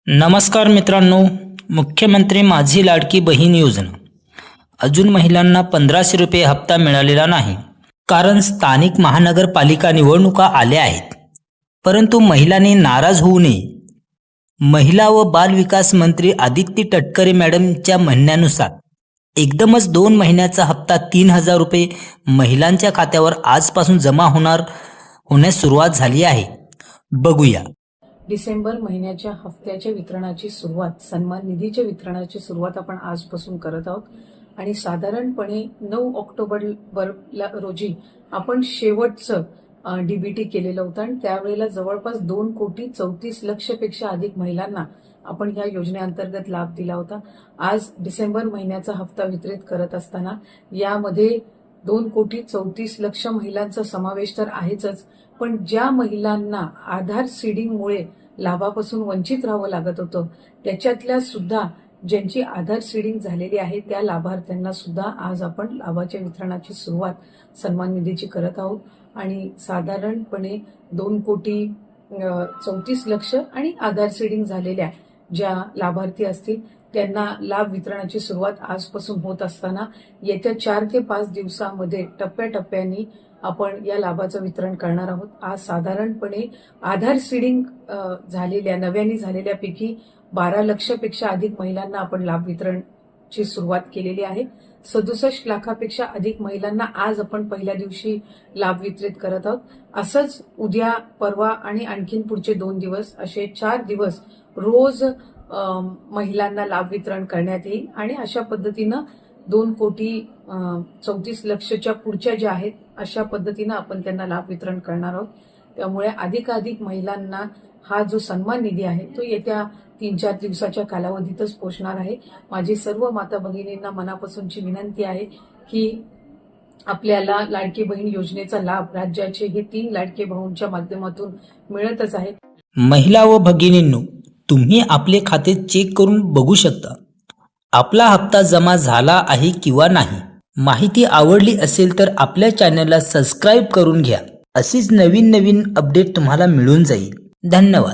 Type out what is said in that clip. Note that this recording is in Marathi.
नमस्कार मित्रांनो, मुख्यमंत्री माझी लाडकी बहीण योजना अजून महिलांना 1500 रुपये हप्ता मिळालेला नाही. कारण स्थानिक महानगरपालिका निवडणुका आल्या आहेत. परंतु महिलांनी नाराज होऊ नये. महिला व बाल विकास मंत्री आदिती तटकरे मॅडमच्या म्हणण्यानुसार एकदमच 2 महिन्याचा हप्ता 3000 रुपये महिलांच्या खात्यावर आजपासून जमा होण्यास सुरुवात झाली आहे. बघूया. डिसेंबर महिन्याच्या हफ्त्याच्या वितरणाची सुरुवात, सन्मान निधीच्या वितरणाची सुरुवात आपण आजपासून करत आहोत आणि साधारणपणे 9 ऑक्टोबर रोजी आपण शेवटचं डीबीटी केलेलं होतं आणि त्यावेळेला जवळपास 2,34,00,000 पेक्षा अधिक महिलांना आपण या योजनेअंतर्गत लाभ दिला होता. आज डिसेंबर महिन्याचा हप्ता वितरित करत असताना यामध्ये 2,34,00,000 महिलांचा समावेश तर आहेच, पण ज्या महिलांना आधार सीडिंगमुळे लाभापासून वंचित राहावं लागत होतं त्याच्यातल्या सुद्धा ज्यांची आधार सीडिंग झालेली आहे त्या लाभार्थ्यांना सुद्धा आज आपण लाभाच्या वितरणाची सुरुवात सन्मान निधीची करत आहोत आणि साधारणपणे 2,34,00,000 आणि आधार सीडिंग झालेल्या ज्या लाभार्थी असतील त्यांना लाभ वितरणाची सुरुवात आजपासून होत असताना येत्या 4 ते 5 दिवसांमध्ये टप्प्याटप्प्याने आपण या लाभाचं वितरण करणार आहोत. आज साधारणपणे आधार सीडिंग झालेल्या नव्याने झालेल्यापैकी 12 लक्षपेक्षा अधिक महिलांना आपण लाभ वितरणची सुरुवात केलेली आहे. 67 लाखापेक्षा अधिक महिलांना आज आपण पहिल्या दिवशी लाभ वितरित करत आहोत. असंच उद्या, परवा आणि आणखीन पुढचे 2 दिवस असे 4 दिवस रोज महिलांना लाभ वितरण करण्यात येईल आणि अशा पद्धतीनं 2,34,00,000च्या पुढच्या ज्या आहेत अशा पद्धतीनं आपण त्यांना लाभ वितरण करणार आहोत. त्यामुळे अधिकाधिक महिलांना हा जो सन्मान निधी आहे तो येत्या 3-4 दिवसाच्या कालावधीतच पोहोचणार आहे. माझी सर्व माता भगिनींना मनापासूनची विनंती आहे की आपल्याला लाडकी बहीण योजनेचा लाभ राज्याचे हे 3 लाडके भाऊंच्या माध्यमातून मिळतच आहे. महिला व भगिनींनो, तुम्ही आपले खाते चेक करून बघू शकता आपला हप्ता जमा झाला आहे किंवा नाही. माहिती आवडली असेल तर आपल्या चॅनलला सबस्क्राईब करून घ्या. अशीच नवीन अपडेट तुम्हाला मिळून जाईल. धन्यवाद.